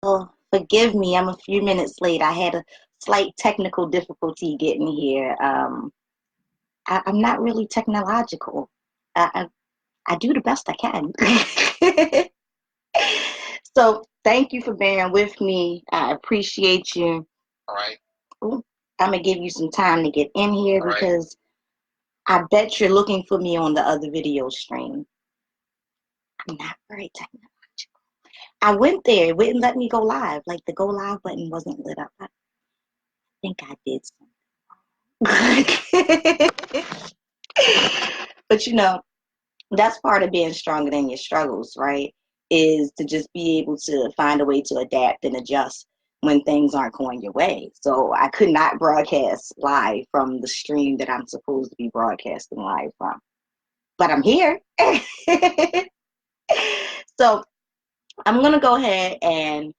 Forgive me, I'm a few minutes late. I had a slight technical difficulty getting here. I'm not really technological. I do the best I can. So thank you for bearing with me. I appreciate you. All right. Ooh, I'm gonna give you some time to get in here All right. because I bet you're looking for me on the other video stream. I'm not very technical. I went there, it wouldn't let me go live. Like the go live button wasn't lit up. I think I did something. But that's part of being stronger than your struggles, right? Is to just be able to find a way to adapt and adjust when things aren't going your way. So I could not broadcast live from the stream that I'm supposed to be broadcasting live from, but I'm here. So I'm going to go ahead and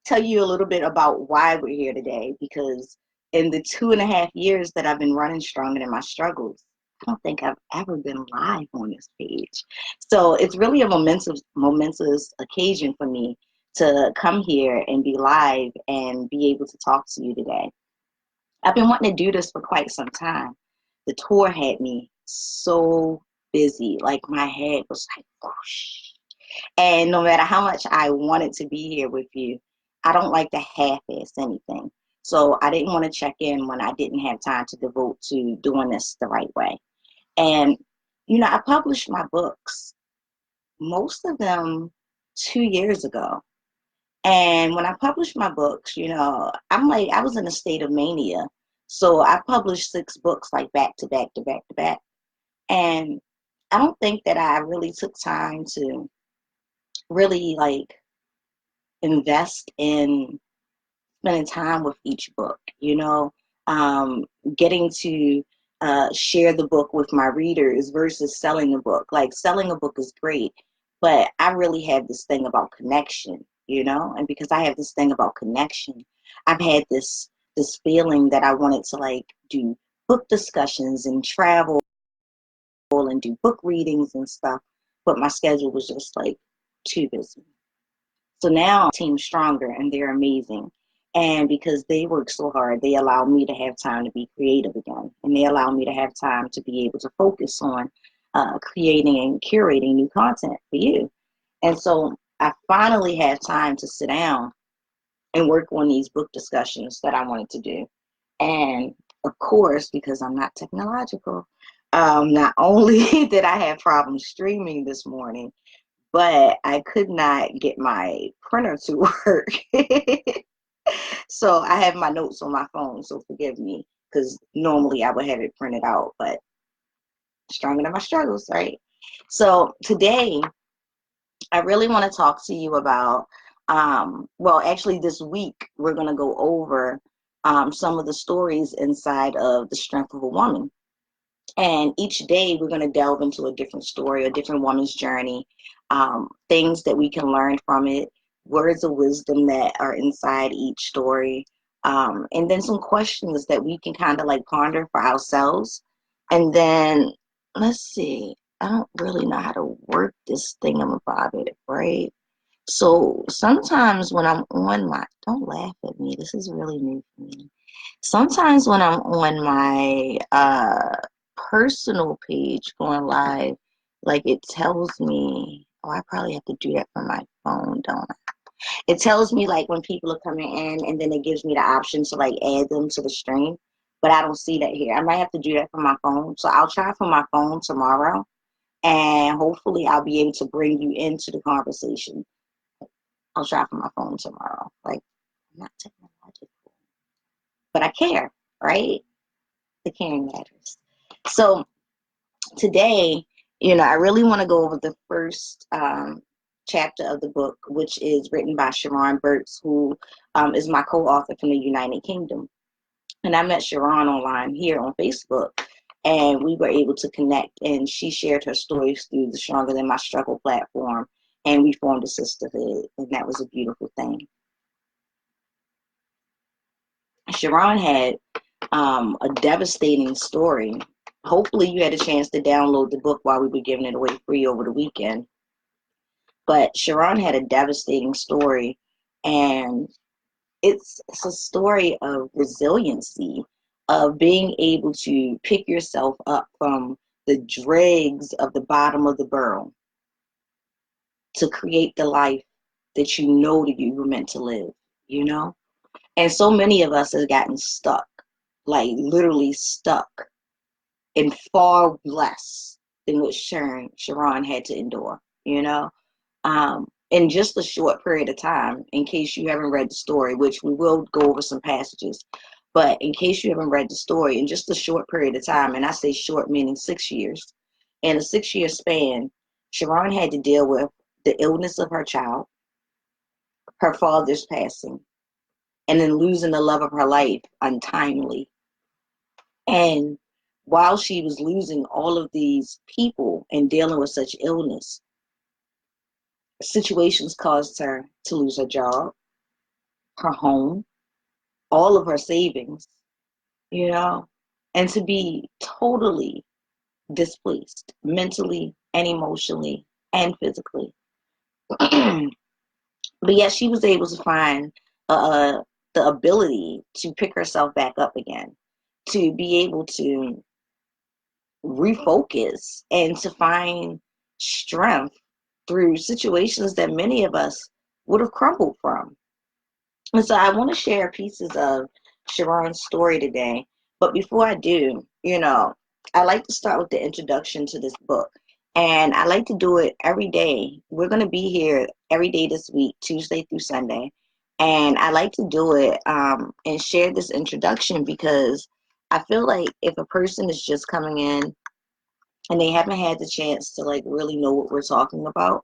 tell you a little bit about why we're here today, because in the 2.5 years that I've been running Stronger Than My Struggles, I don't think I've ever been live on this page. So it's really a momentous occasion for me to come here and be live and be able to talk to you today. I've been wanting to do this for quite some time. The tour had me so busy, like my head was like, whoosh. And no matter how much I wanted to be here with you, I don't like to half-ass anything. So I didn't want to check in when I didn't have time to devote to doing this the right way. And, I published my books, most of them 2 years ago. And when I published my books, I'm like, I was in a state of mania. So I published 6 books like back to back to back to back. And I don't think that I really took time to really like invest in spending time with each book, um, getting to share the book with my readers versus selling a book. Like selling a book is great, but I really have this thing about connection, and because I have this thing about connection, I've had this feeling that I wanted to like do book discussions and travel and do book readings and stuff, but my schedule was just like too busy. So now Team Stronger and they're amazing. And because they work so hard, they allow me to have time to be creative again. And they allow me to have time to be able to focus on creating and curating new content for you. And so I finally have time to sit down and work on these book discussions that I wanted to do. And of course, because I'm not technological, not only did I have problems streaming this morning, but I could not get my printer to work. So I have my notes on my phone, so forgive me, because normally I would have it printed out, but stronger than my struggles, right? So today, I really want to talk to you about, well, actually this week, we're going to go over some of the stories inside of The Strength of a Woman. And each day we're going to delve into a different story, a different woman's journey, things that we can learn from it, words of wisdom that are inside each story, and then some questions that we can kind of like ponder for ourselves. And then let's see, I don't really know how to work this thingamabobbit, right? So sometimes when I'm on my, don't laugh at me, this is really new for me. Sometimes when I'm on my personal page going live, like it tells me, oh, I probably have to do that from my phone, don't I? It tells me like when people are coming in and then it gives me the option to like add them to the stream, but I don't see that here. I might have to do that from my phone. So I'll try from my phone tomorrow and hopefully I'll be able to bring you into the conversation. I'll try from my phone tomorrow. Like, I'm not technological, but I care, right? The caring matters. So today, I really want to go over the first chapter of the book, which is written by Sheron Burks, who is my co-author from the United Kingdom. And I met Sheron online here on Facebook, and we were able to connect, and she shared her stories through the Stronger Than My Struggle platform, and we formed a sisterhood, and that was a beautiful thing. Sheron had a devastating story. Hopefully, you had a chance to download the book while we were giving it away free over the weekend. But Sheron had a devastating story, And it's a story of resiliency, of being able to pick yourself up from the dregs of the bottom of the barrel to create the life that you know that you were meant to live, you know? And so many of us have gotten stuck, like literally stuck in far less than what Sheron had to endure, you know? In just a short period of time, in case you haven't read the story, which we will go over some passages, but in case you haven't read the story, in just a short period of time, and I say short meaning 6 years, in a 6 year span, Sheron had to deal with the illness of her child, her father's passing, and then losing the love of her life untimely. And while she was losing all of these people and dealing with such illness, situations caused her to lose her job, her home, all of her savings, you know, and to be totally displaced mentally and emotionally and physically. But yet she was able to find uh, the ability to pick herself back up again, to be able to refocus and to find strength through situations that many of us would have crumbled from. And so I want to share pieces of Sheron's story today. But before I do, I like to start with the introduction to this book. And I like to do it every day. We're going to be here every day this week, Tuesday through Sunday. And I like to do it and share this introduction because I feel like if a person is just coming in and they haven't had the chance to like really know what we're talking about,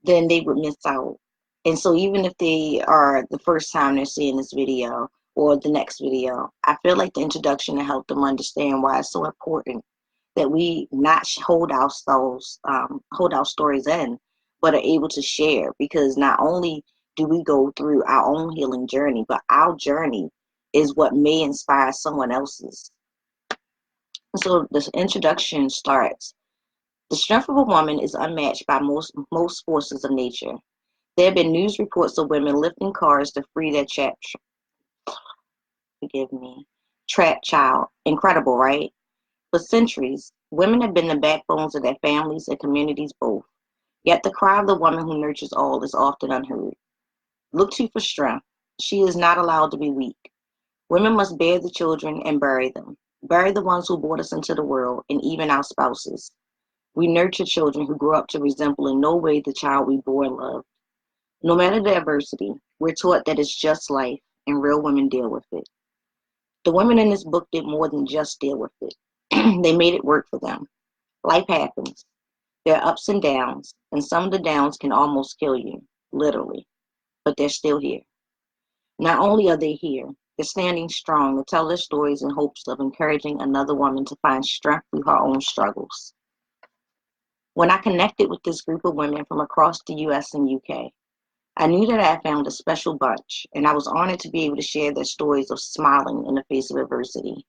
then they would miss out. And so even if they are the first time they're seeing this video or the next video, I feel like the introduction to help them understand why it's so important that we not hold our stories in, but are able to share, because not only do we go through our own healing journey, but our journey is what may inspire someone else's. So this introduction starts. The strength of a woman is unmatched by most forces of nature. There have been news reports of women lifting cars to free their trapped child. Incredible, right? For centuries, women have been the backbones of their families and communities both. Yet the cry of the woman who nurtures all is often unheard. Looked to for strength, she is not allowed to be weak. Women must bear the children and bury them. Bury the ones who brought us into the world, and even our spouses. We nurture children who grow up to resemble in no way the child we bore and loved. No matter the adversity, we're taught that it's just life, and real women deal with it. The women in this book did more than just deal with it. They made it work for them. Life happens. There are ups and downs, and some of the downs can almost kill you, literally. But they're still here. Not only are they here, they're standing strong to tell their stories in hopes of encouraging another woman to find strength through her own struggles. When I connected with this group of women from across the US and UK, I knew that I had found a special bunch, and I was honored to be able to share their stories of smiling in the face of adversity.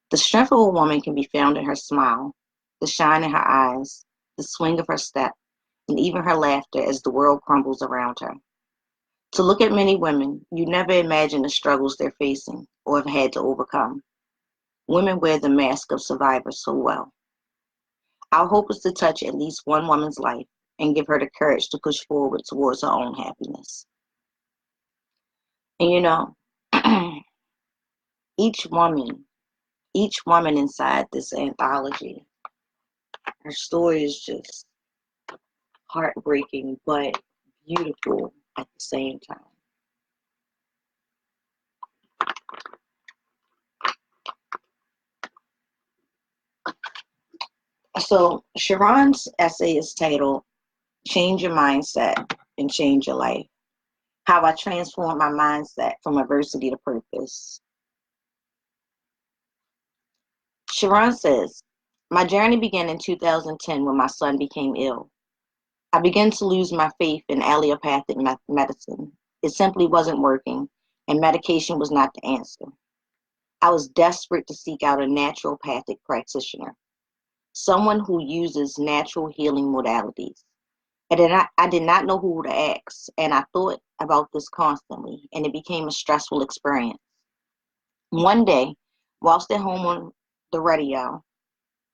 The strength of a woman can be found in her smile, the shine in her eyes, the swing of her step, and even her laughter as the world crumbles around her. To look at many women, you never imagine the struggles they're facing or have had to overcome. Women wear the mask of survivor so well. Our hope is to touch at least one woman's life and give her the courage to push forward towards her own happiness. And each woman, each woman inside this anthology, her story is just heartbreaking but beautiful at the same time. So Sheron's essay is titled Change Your Mindset and Change Your Life. How I Transformed My Mindset from Adversity to Purpose. Sheron says, my journey began in 2010 when my son became ill. I began to lose my faith in allopathic medicine. It simply wasn't working, and medication was not the answer. I was desperate to seek out a naturopathic practitioner, someone who uses natural healing modalities. And then I did not know who to ask, and I thought about this constantly, and it became a stressful experience. One day, whilst at home on the radio,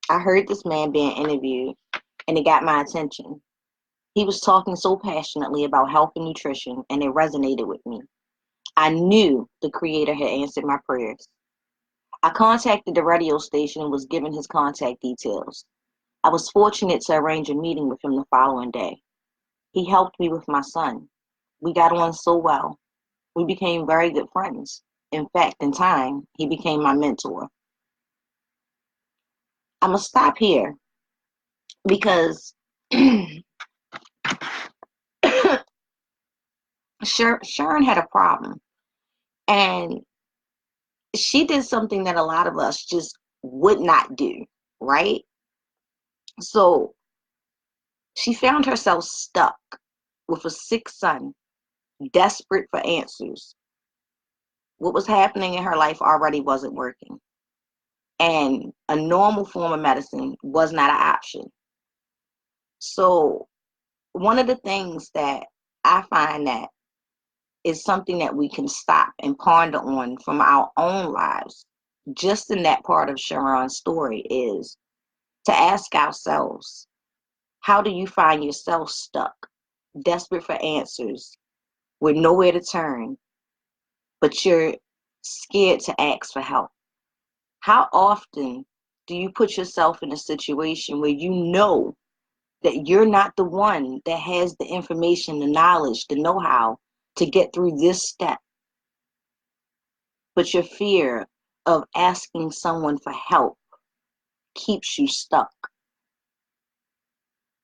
I heard this man being interviewed, and it got my attention. He was talking so passionately about health and nutrition, and it resonated with me. I knew the Creator had answered my prayers. I contacted the radio station and was given his contact details. I was fortunate to arrange a meeting with him the following day. He helped me with my son. We got on so well. We became very good friends. In fact, in time, he became my mentor. I'm going to stop here because Sheron had a problem. And she did something that a lot of us just would not do, right? So she found herself stuck with a sick son, desperate for answers. What was happening in her life already wasn't working. And a normal form of medicine was not an option. So one of the things that I find that is something that we can stop and ponder on from our own lives, just in that part of Sheron's story, is to ask ourselves, how do you find yourself stuck, desperate for answers, with nowhere to turn, but you're scared to ask for help? How often do you put yourself in a situation where you know that you're not the one that has the information, the knowledge, the know-how to get through this step, but your fear of asking someone for help keeps you stuck?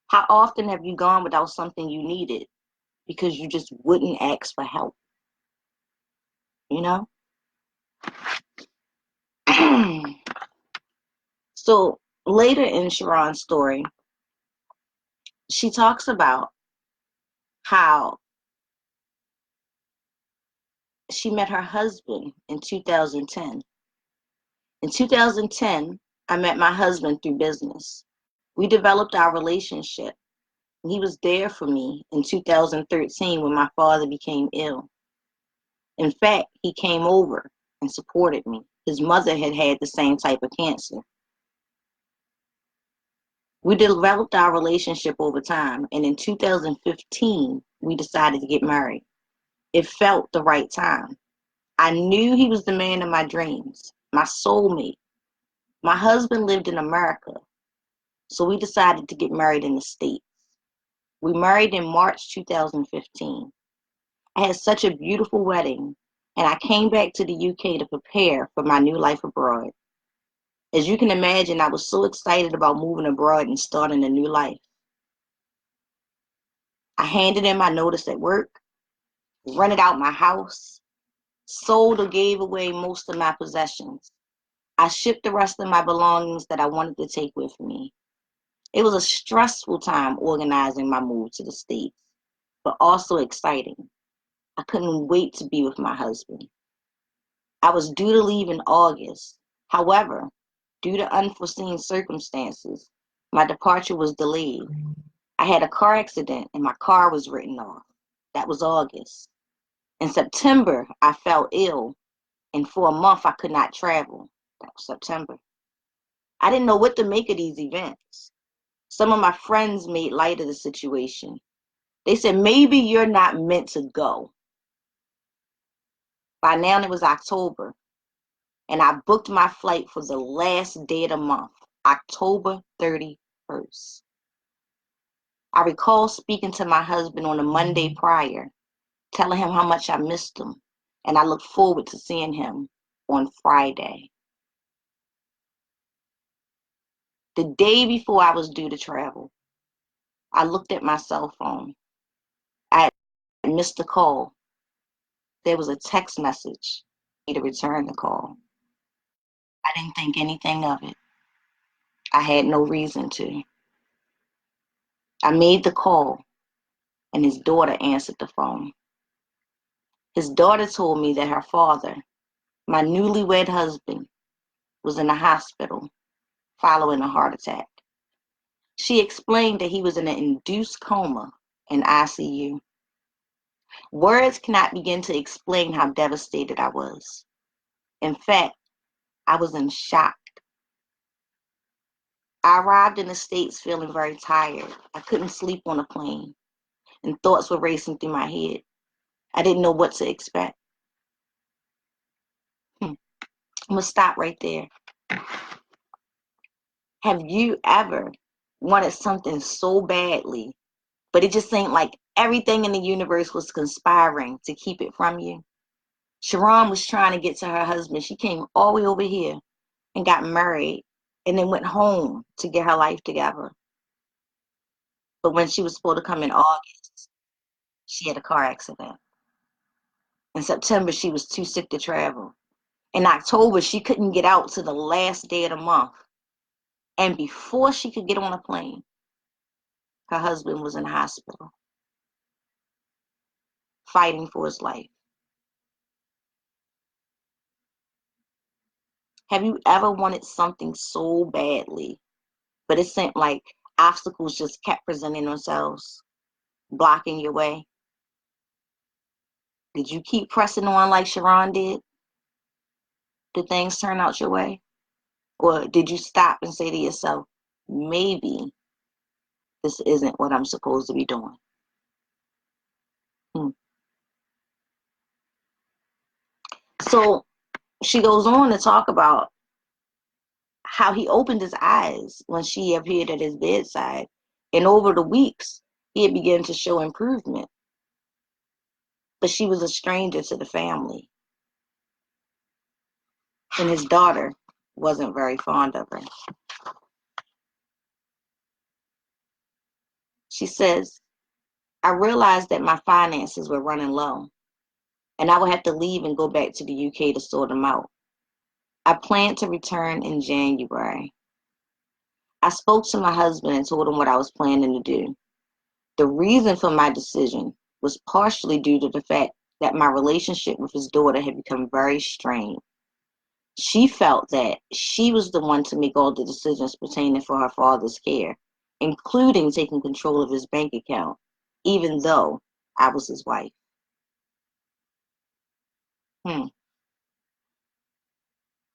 How often have you gone without something you needed because you just wouldn't ask for help? You know? So later in Sheron's story, she talks about how she met her husband in 2010. In 2010, I met my husband through business. We developed our relationship. He was there for me in 2013 when my father became ill. In fact, he came over and supported me. His mother had had the same type of cancer. We developed our relationship over time, and in 2015, we decided to get married. It felt the right time. I knew he was the man of my dreams, my soulmate. My husband lived in America, so we decided to get married in the States. We married in March 2015. I had such a beautiful wedding, and I came back to the UK to prepare for my new life abroad. As you can imagine, I was so excited about moving abroad and starting a new life. I handed in my notice at work, rented out my house, sold or gave away most of my possessions. I shipped the rest of my belongings that I wanted to take with me. It was a stressful time organizing my move to the States, but also exciting. I couldn't wait to be with my husband. I was due to leave in August. However, due to unforeseen circumstances, my departure was delayed. I had a car accident and my car was written off. That was August. In September, I fell ill, and for a month I could not travel. That was September. I didn't know what to make of these events. Some of my friends made light of the situation. They said, maybe you're not meant to go. By now it was October, and I booked my flight for the last day of the month, October 31st. I recall speaking to my husband on the Monday prior, telling him how much I missed him, and I looked forward to seeing him on Friday. The day before I was due to travel, I looked at my cell phone. I had missed a call. There was a text message for me to return the call. I didn't think anything of it. I had no reason to. I made the call, and his daughter answered the phone. His daughter told me that her father, my newlywed husband, was in the hospital following a heart attack. She explained that he was in an induced coma and I see you. Words cannot begin to explain how devastated I was. In fact, I was in shock. I arrived in the States feeling very tired. I couldn't sleep on a plane, and thoughts were racing through my head. I didn't know what to expect. I'm going to stop right there. Have you ever wanted something so badly, but it just seemed like everything in the universe was conspiring to keep it from you? Sheron was trying to get to her husband. She came all the way over here and got married and then went home to get her life together. But when she was supposed to come in August, she had a car accident. In September, she was too sick to travel. In October, she couldn't get out to the last day of the month. And before she could get on a plane, her husband was in the hospital, fighting for his life. Have you ever wanted something so badly, but it seemed like obstacles just kept presenting themselves, blocking your way? Did you keep pressing on like Sheron did? Did things turn out your way? Or did you stop and say to yourself, maybe this isn't what I'm supposed to be doing? Hmm. So she goes on to talk about how he opened his eyes when she appeared at his bedside. And over the weeks, he had begun to show improvement. But she was a stranger to the family. And his daughter wasn't very fond of her. She says, I realized that my finances were running low, and I would have to leave and go back to the UK to sort them out. I planned to return in January. I spoke to my husband and told him what I was planning to do. The reason for my decision was partially due to the fact that my relationship with his daughter had become very strained. She felt that she was the one to make all the decisions pertaining for her father's care, including taking control of his bank account, even though I was his wife. Hmm.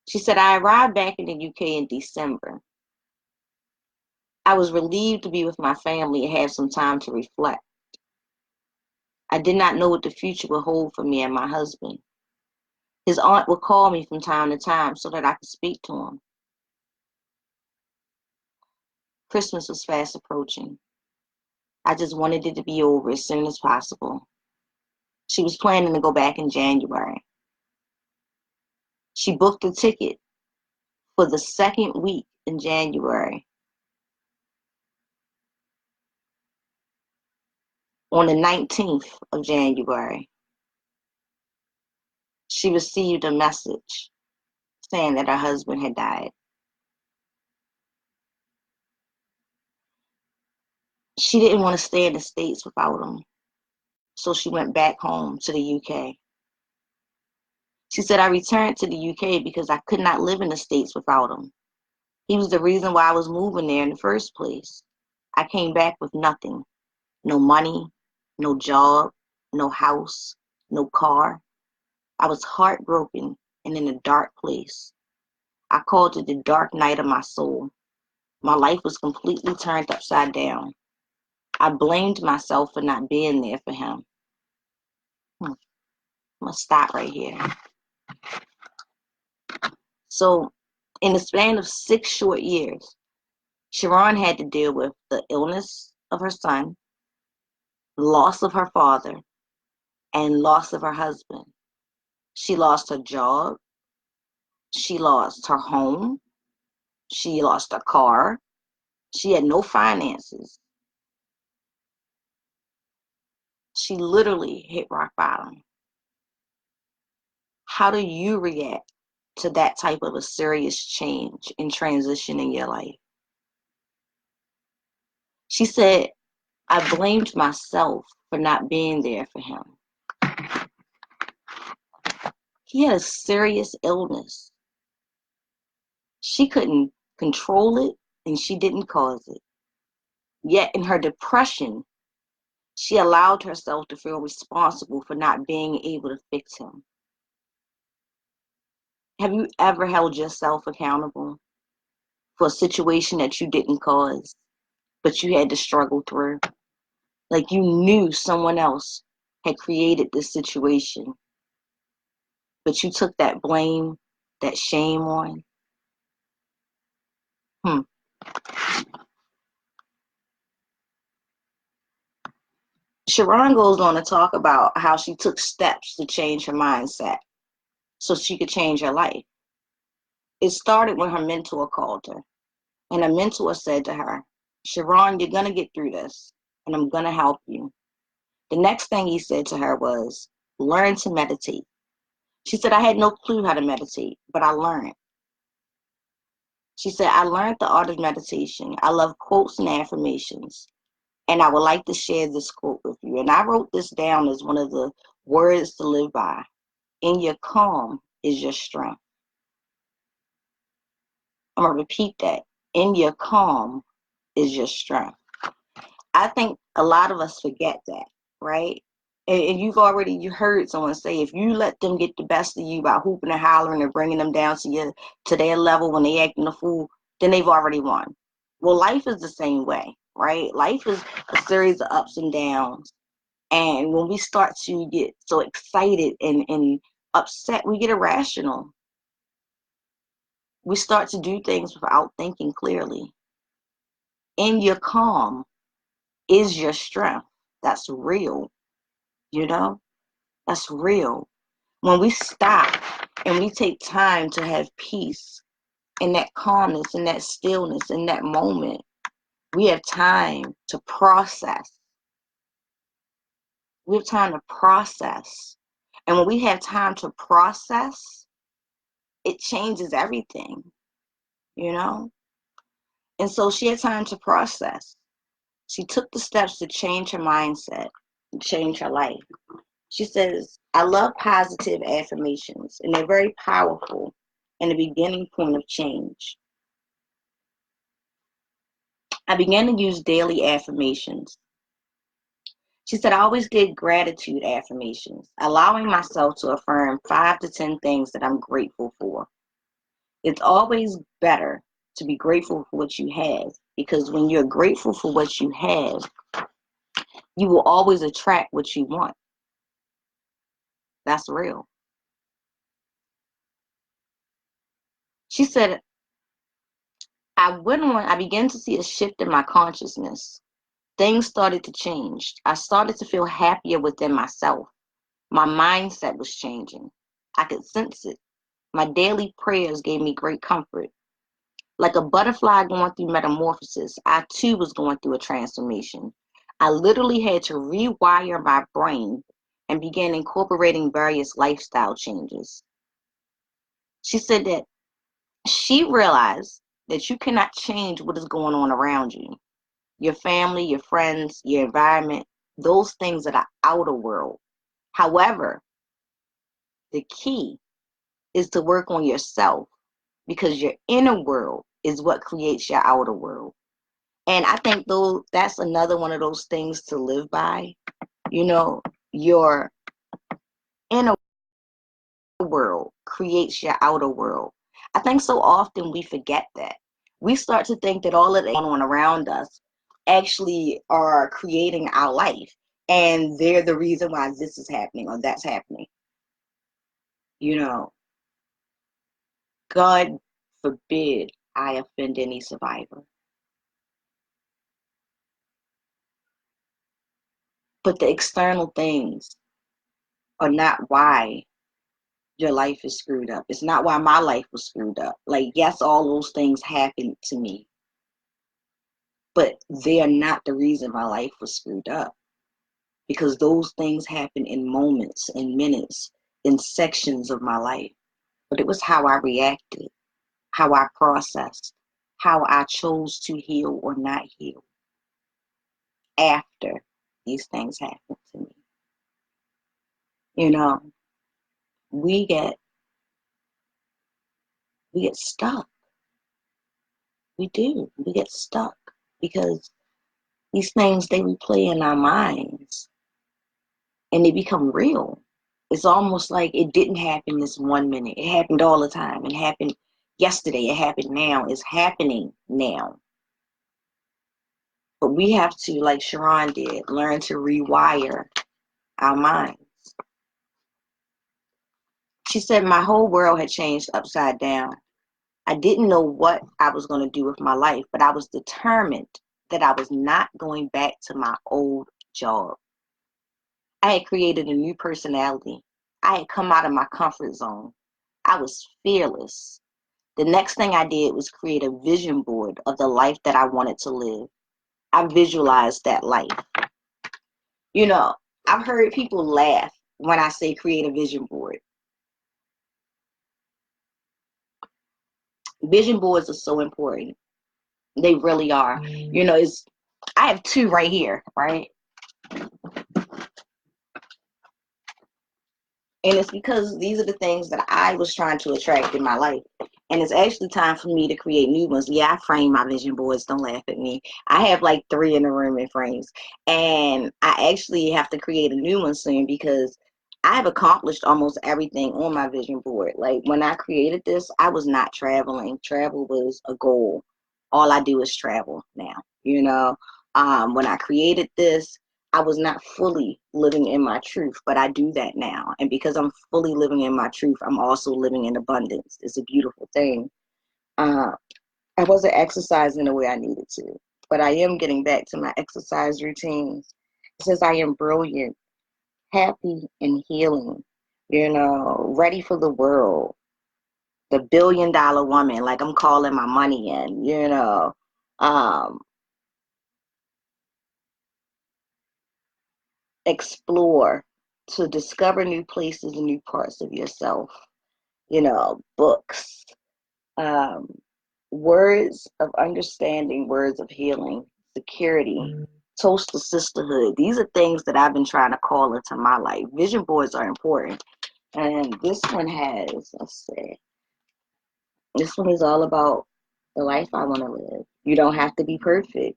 She said, I arrived back in the UK in December. I was relieved to be with my family and have some time to reflect. I did not know what the future would hold for me and my husband. His aunt would call me from time to time so that I could speak to him. Christmas was fast approaching. I just wanted it to be over as soon as possible. She was planning to go back in January. She booked a ticket for the second week in January. On the 19th of January, she received a message saying that her husband had died. She didn't want to stay in the States without him, so she went back home to the UK. She said, I returned to the UK because I could not live in the States without him. He was the reason why I was moving there in the first place. I came back with nothing. No money, no job, no house, no car. I was heartbroken and in a dark place. I called it the dark night of my soul. My life was completely turned upside down. I blamed myself for not being there for him. I'm going to stop right here. So, in the span of 6 short years, Sheron had to deal with the illness of her son, loss of her father, and loss of her husband. She lost her job. She lost her home. She lost her car. She had no finances. She literally hit rock bottom. How do you react to that type of a serious change and transition in your life? She said, I blamed myself for not being there for him. He had a serious illness. She couldn't control it and she didn't cause it. Yet in her depression, She allowed herself to feel responsible for not being able to fix him. Have you ever held yourself accountable for a situation that you didn't cause, but you had to struggle through? Like you knew someone else had created this situation, but you took that blame, that shame on. Hmm. Sheron goes on to talk about how she took steps to change her mindset so she could change her life. It started when her mentor called her, and her mentor said to her, Sheron, you're going to get through this, and I'm going to help you. The next thing he said to her was, learn to meditate. She said, I had no clue how to meditate, but I learned. She said, I learned the art of meditation. I love quotes and affirmations, and I would like to share this quote with you. And I wrote this down as one of the words to live by. In your calm is your strength. I'm going to repeat that. In your calm is your strength. I think a lot of us forget that, right? And you heard someone say, if you let them get the best of you by hooping and hollering and bringing them down to their level when they acting a fool, then they've already won. Well, life is the same way, right? Life is a series of ups and downs. And when we start to get so excited and upset, we get irrational. We start to do things without thinking clearly. In your calm is your strength. That's real, you know? That's real. When we stop and we take time to have peace and that calmness and that stillness in that moment, we have time to process. We have time to process. And when we have time to process, it changes everything, you know? And so she had time to process. She took the steps to change her mindset, change her life. She says, I love positive affirmations, and they're very powerful and the beginning point of change. I began to use daily affirmations. She said, I always did gratitude affirmations, allowing myself to affirm 5 to 10 things that I'm grateful for. It's always better to be grateful for what you have, because when you're grateful for what you have, you will always attract what you want. That's real. She said, I began to see a shift in my consciousness. Things started to change. I started to feel happier within myself. My mindset was changing. I could sense it. My daily prayers gave me great comfort. Like a butterfly going through metamorphosis, I too was going through a transformation. I literally had to rewire my brain and began incorporating various lifestyle changes. She said that she realized that you cannot change what is going on around you. Your family, your friends, your environment, those things are the outer world. However, the key is to work on yourself, because your inner world is what creates your outer world. And I think though that's another one of those things to live by. You know, your inner world creates your outer world. I think so often we forget that. We start to think that all of the going on around us actually are creating our life, and they're the reason why this is happening or that's happening. You know, God forbid I offend any survivor. But the external things are not why your life is screwed up. It's not why my life was screwed up. Like, yes, all those things happened to me, but they are not the reason my life was screwed up, because those things happen in moments, in minutes, in sections of my life. But it was how I reacted, how I processed, how I chose to heal or not heal after these things happened to me. You know, we get stuck. We do. We get stuck because these things, they replay in our minds. and they become real. It's almost like it didn't happen this 1 minute. It happened all the time. It happened yesterday. It happened now. It's happening now. But we have to, like Sheron did, learn to rewire our minds. She said, my whole world had changed upside down. I didn't know what I was going to do with my life, but I was determined that I was not going back to my old job. I had created a new personality. I had come out of my comfort zone. I was fearless. The next thing I did was create a vision board of the life that I wanted to live. I visualized that life. You know, I've heard people laugh when I say create a vision board. Vision boards are so important. They really are. You know, I have two right here, right? And it's because these are the things that I was trying to attract in my life. And it's actually time for me to create new ones. Yeah, I frame my vision boards. Don't laugh at me. I have like 3 in the room in frames. And I actually have to create a new one soon because I've accomplished almost everything on my vision board. Like when I created this, I was not traveling. Travel was a goal. All I do is travel now. You know, when I created this, I was not fully living in my truth, but I do that now. And because I'm fully living in my truth, I'm also living in abundance. It's a beautiful thing. Uh, I wasn't exercising the way I needed to, but I am getting back to my exercise routines. It says I am brilliant, happy, and healing, you know, ready for the world. The $1 billion woman, like I'm calling my money in, you know. Um, Explore to discover new places and new parts of yourself. You know, books, um, words of understanding, words of healing, security, toast to sisterhood. These are things that I've been trying to call into my life. Vision boards are important. And this one has, let's see, this one is all about the life I want to live. You don't have to be perfect.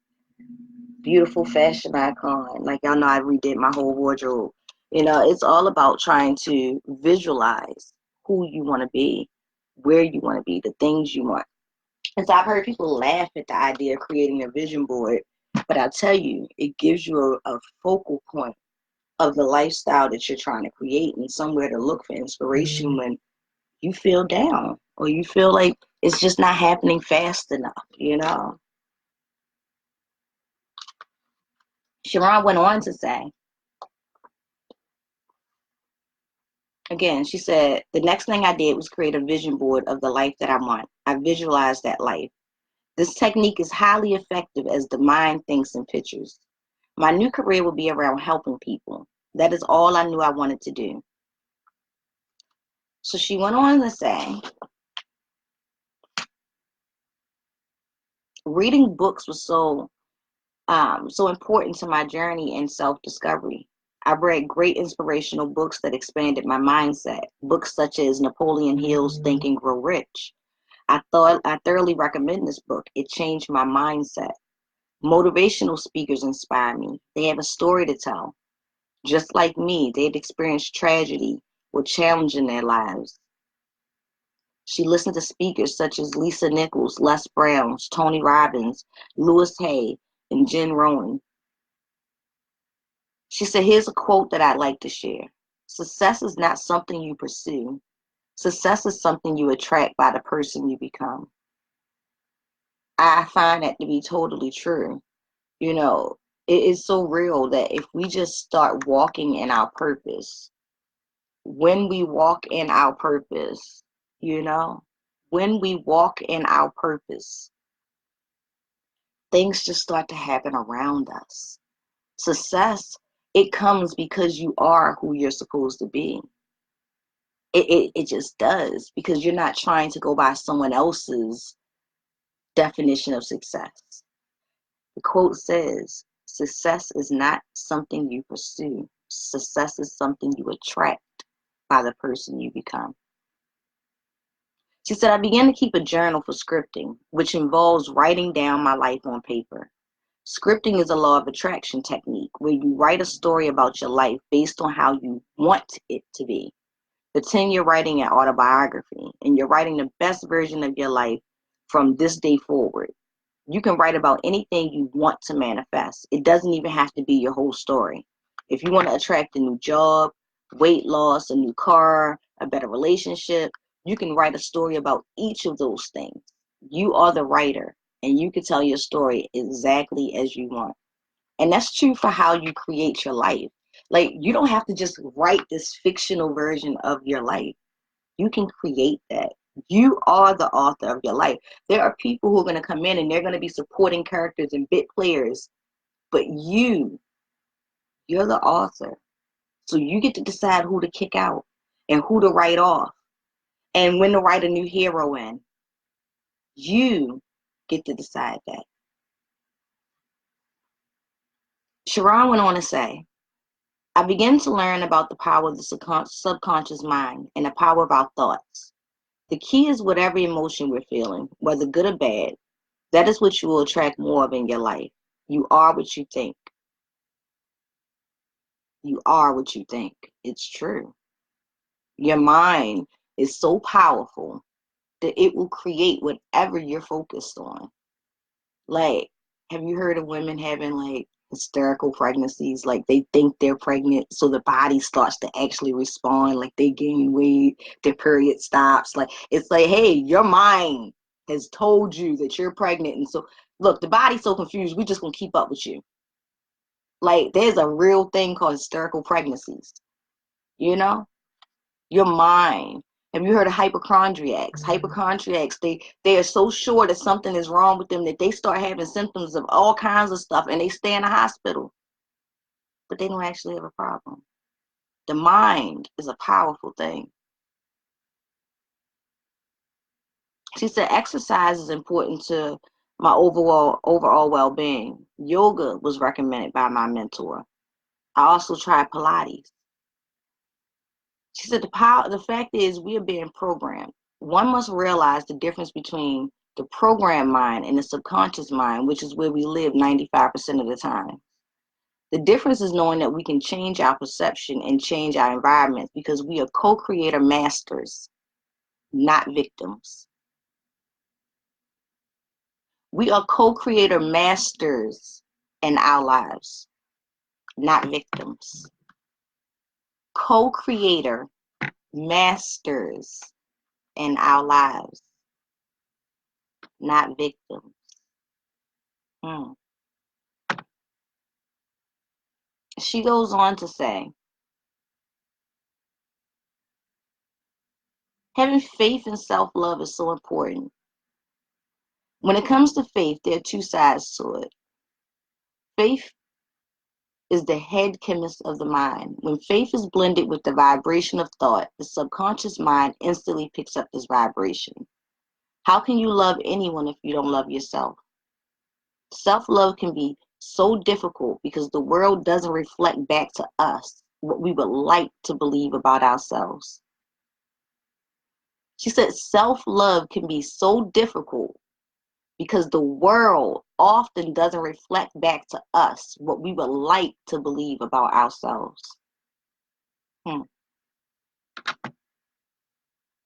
Beautiful fashion icon. Like y'all know, I redid my whole wardrobe. You know, it's all about trying to visualize who you want to be, where you want to be, the things you want. And so I've heard people laugh at the idea of creating a vision board, but I tell you, it gives you a focal point of the lifestyle that you're trying to create and somewhere to look for inspiration when you feel down or you feel like it's just not happening fast enough, you know. Sheron went on to say, again, she said, the next thing I did was create a vision board of the life that I want. I visualized that life. This technique is highly effective as the mind thinks in pictures. My new career will be around helping people. That is all I knew I wanted to do. So she went on to say, reading books was so important to my journey in self-discovery. I read great inspirational books that expanded my mindset. Books such as Napoleon Hill's Think and Grow Rich. I thoroughly recommend this book. It changed my mindset. Motivational speakers inspire me. They have a story to tell. Just like me, they'd experienced tragedy or challenge in their lives. She listened to speakers such as Lisa Nichols, Les Brown, Tony Robbins, Louis Hay, and Jen Rowan. She said, here's a quote that I'd like to share. Success is not something you pursue. Success is something you attract by the person you become. I find that to be totally true. You know, it is so real that if we just start walking in our purpose, when we walk in our purpose, you know, when we walk in our purpose, things just start to happen around us. Success, it comes because you are who you're supposed to be. It just does because you're not trying to go by someone else's definition of success. The quote says, success is not something you pursue. Success is something you attract by the person you become. She said, I began to keep a journal for scripting, which involves writing down my life on paper. Scripting is a law of attraction technique where you write a story about your life based on how you want it to be. Pretend you're writing an autobiography and you're writing the best version of your life from this day forward. You can write about anything you want to manifest. It doesn't even have to be your whole story. If you want to attract a new job, weight loss, a new car, a better relationship, you can write a story about each of those things. You are the writer, and you can tell your story exactly as you want. And that's true for how you create your life. Like, you don't have to just write this fictional version of your life. You can create that. You are the author of your life. There are people who are going to come in and they're going to be supporting characters and bit players, but you're the author. So you get to decide who to kick out and who to write off and when to write a new hero in. You get to decide that. Sheron went on to say, I began to learn about the power of the subconscious mind and the power of our thoughts. The key is whatever emotion we're feeling, whether good or bad, that is what you will attract more of in your life. You are what you think. You are what you think. It's true. Your mind is so powerful that it will create whatever you're focused on. Like, have you heard of women having like hysterical pregnancies? Like they think they're pregnant, so the body starts to actually respond. Like they gain weight, their period stops. Like it's like, hey, your mind has told you that you're pregnant, and so look, the body's so confused. We're just gonna keep up with you. Like there's a real thing called hysterical pregnancies. You know, your mind. Have you heard of hypochondriacs? Hypochondriacs, they are so sure that something is wrong with them that they start having symptoms of all kinds of stuff and they stay in the hospital, but they don't actually have a problem. The mind is a powerful thing. She said exercise is important to my overall well-being. Yoga was recommended by my mentor. I also tried Pilates. She said the fact is we are being programmed. One must realize the difference between the programmed mind and the subconscious mind, which is where we live 95% of the time. The difference is knowing that we can change our perception and change our environment because we are co-creator masters, not victims. We are co-creator masters in our lives, not victims. Co-creator masters in our lives, not victims. Hmm. She goes on to say, having faith and self-love is so important. When it comes to faith, there are two sides to it. Faith is the head chemist of the mind. When faith is blended with the vibration of thought, the subconscious mind instantly picks up this vibration. How can you love anyone if you don't love yourself? Self-love can be so difficult because the world doesn't reflect back to us what we would like to believe about ourselves. She said self-love can be so difficult because the world often doesn't reflect back to us what we would like to believe about ourselves. Hmm.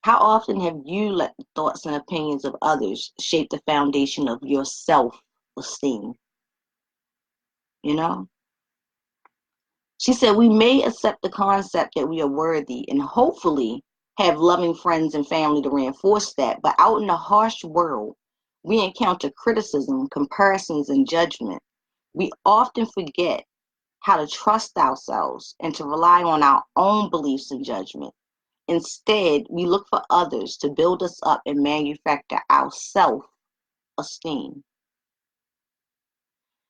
How often have you let the thoughts and opinions of others shape the foundation of your self-esteem? You know? She said, we may accept the concept that we are worthy and hopefully have loving friends and family to reinforce that, but out in the harsh world, we encounter criticism, comparisons, and judgment. We often forget how to trust ourselves and to rely on our own beliefs and judgment. Instead, we look for others to build us up and manufacture our self-esteem.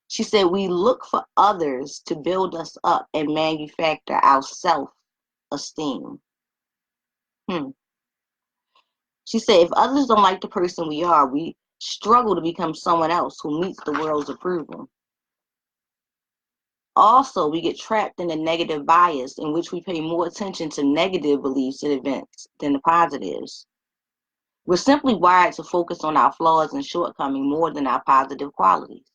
She said, we look for others to build us up and manufacture our self-esteem. Hmm. She said, if others don't like the person we are, we struggle to become someone else who meets the world's approval. Also, we get trapped in a negative bias in which we pay more attention to negative beliefs and events than the positives. We're simply wired to focus on our flaws and shortcomings more than our positive qualities.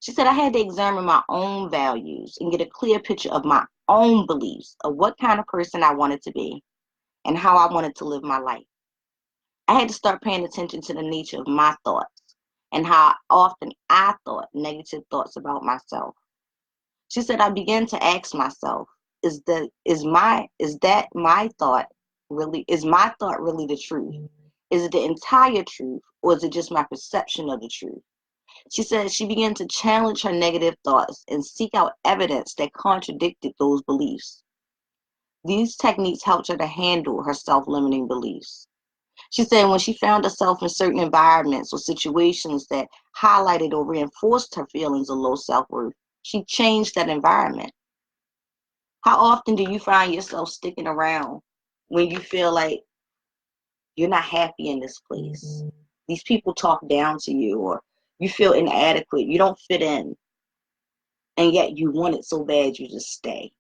She said, I had to examine my own values and get a clear picture of my own beliefs of what kind of person I wanted to be and how I wanted to live my life. I had to start paying attention to the nature of my thoughts and how often I thought negative thoughts about myself. She said, I began to ask myself, is my thought really the truth? Is it the entire truth, or is it just my perception of the truth? She said she began to challenge her negative thoughts and seek out evidence that contradicted those beliefs. These techniques helped her to handle her self-limiting beliefs. She said when she found herself in certain environments or situations that highlighted or reinforced her feelings of low self-worth, she changed that environment. How often do you find yourself sticking around when you feel like you're not happy in this place? These people talk down to you, or you feel inadequate, you don't fit in, and yet you want it so bad you just stay.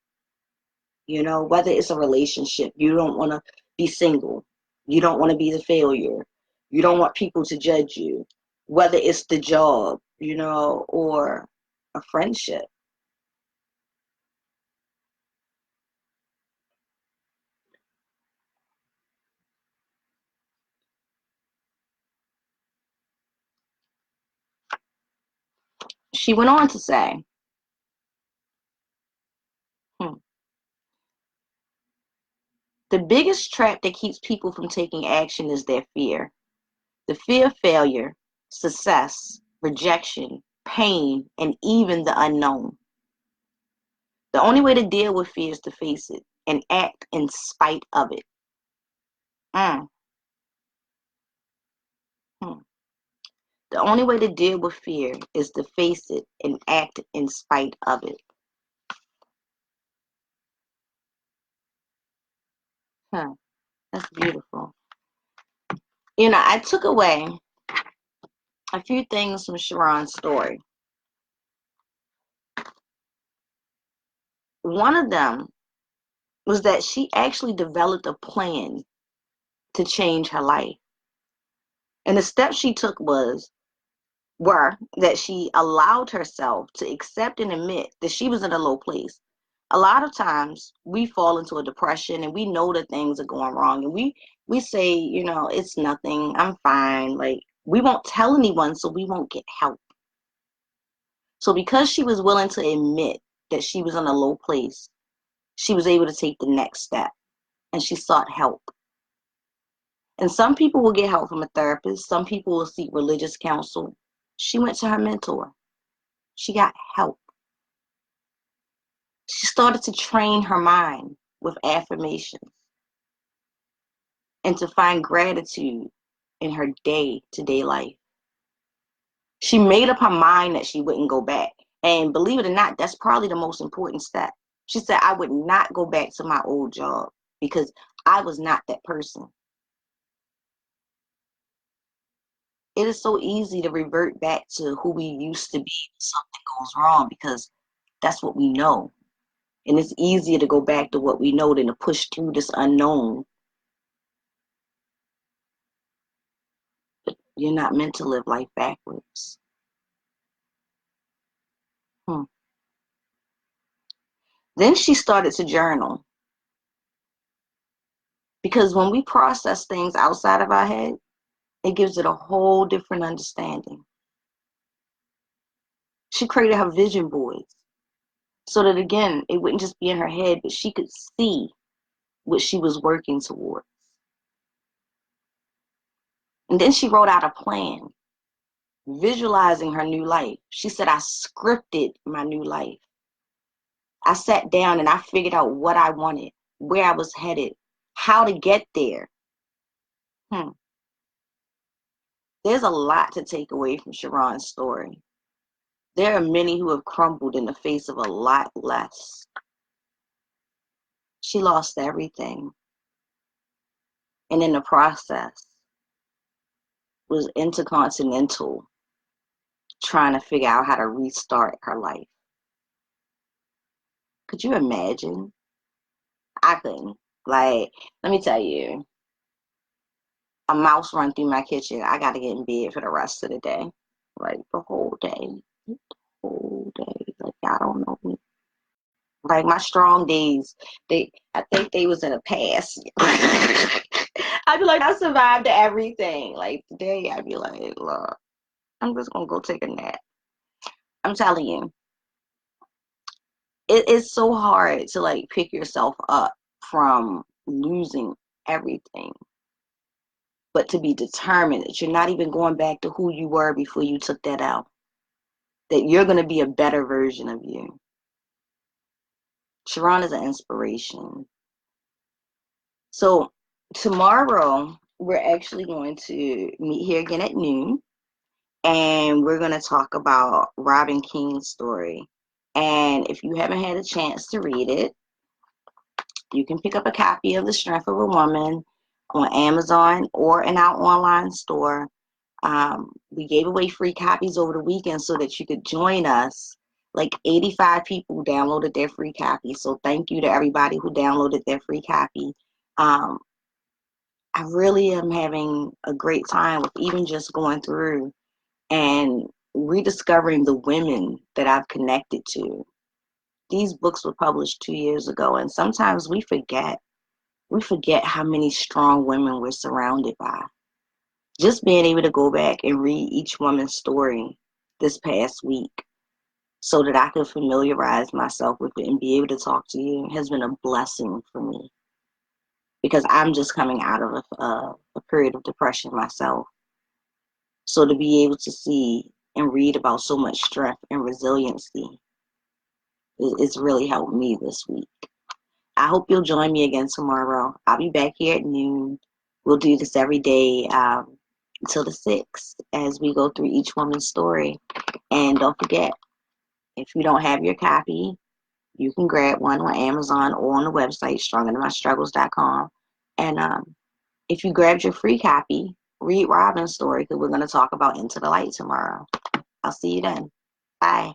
You know, whether it's a relationship, you don't want to be single, you don't want to be the failure, you don't want people to judge you, whether it's the job, or a friendship. She went on to say, hmm, the biggest trap that keeps people from taking action is their fear. The fear of failure, success, rejection, pain, and even the unknown. The only way to deal with fear is to face it and act in spite of it. Mm, hmm. The only way to deal with fear is to face it and act in spite of it. Huh, that's beautiful. I took away a few things from Sheron's story. One of them was that she actually developed a plan to change her life. And the steps she took were that she allowed herself to accept and admit that she was in a low place. A lot of times we fall into a depression and we know that things are going wrong, and we say, it's nothing, I'm fine. Like, we won't tell anyone so we won't get help. So because she was willing to admit that she was in a low place, she was able to take the next step, and she sought help. And some people will get help from a therapist, some people will seek religious counsel. She went to her mentor. She got help. She started to train her mind with affirmations and to find gratitude in her day-to-day life. She made up her mind that she wouldn't go back. And believe it or not, that's probably the most important step. She said, I would not go back to my old job because I was not that person. It is so easy to revert back to who we used to be when something goes wrong because that's what we know. And it's easier to go back to what we know than to push through this unknown. But you're not meant to live life backwards. Hmm. Then she started to journal because when we process things outside of our head, it gives it a whole different understanding. She created her vision boards so that, again, it wouldn't just be in her head, but she could see what she was working towards. And then she wrote out a plan, visualizing her new life. She said, I scripted my new life. I sat down and I figured out what I wanted, where I was headed, how to get there. Hmm. There's a lot to take away from Sheron's story. There are many who have crumbled in the face of a lot less. She lost everything, and in the process was intercontinental, trying to figure out how to restart her life. Could you imagine? I couldn't. Like, let me tell you, a mouse run through my kitchen, I got to get in bed for the rest of the day. Like, the whole day. days. Like, y'all don't know me. Like, my strong days, I think they was in the past. I'd be like, I survived everything. Like, today, I'd be like, look, I'm just gonna go take a nap. I'm telling you, it is so hard to like pick yourself up from losing everything, but to be determined that you're not even going back to who you were before you took that out, that you're going to be a better version of you. Sheron is an inspiration. So tomorrow we're actually going to meet here again at noon, and we're going to talk about Robin King's story. And if you haven't had a chance to read it, you can pick up a copy of The Strength of a Woman on Amazon or in our online store. We gave away free copies over the weekend so that you could join us. Like 85 people downloaded their free copy. So thank you to everybody who downloaded their free copy. Um, I really am having a great time with even just going through and rediscovering the women that I've connected to. These books were published 2 years ago, and sometimes we forget. We forget how many strong women we're surrounded by. Just being able to go back and read each woman's story this past week so that I could familiarize myself with it and be able to talk to you has been a blessing for me, because I'm just coming out of a period of depression myself. So to be able to see and read about so much strength and resiliency is really helped me this week. I hope you'll join me again tomorrow. I'll be back here at noon. We'll do this every day until the 6th as we go through each woman's story. And don't forget, if you don't have your copy, you can grab one on Amazon or on the website, strongerthanmystruggles.com. And if you grabbed your free copy, read Robin's story, because we're going to talk about Into the Light tomorrow. I'll see you then. Bye.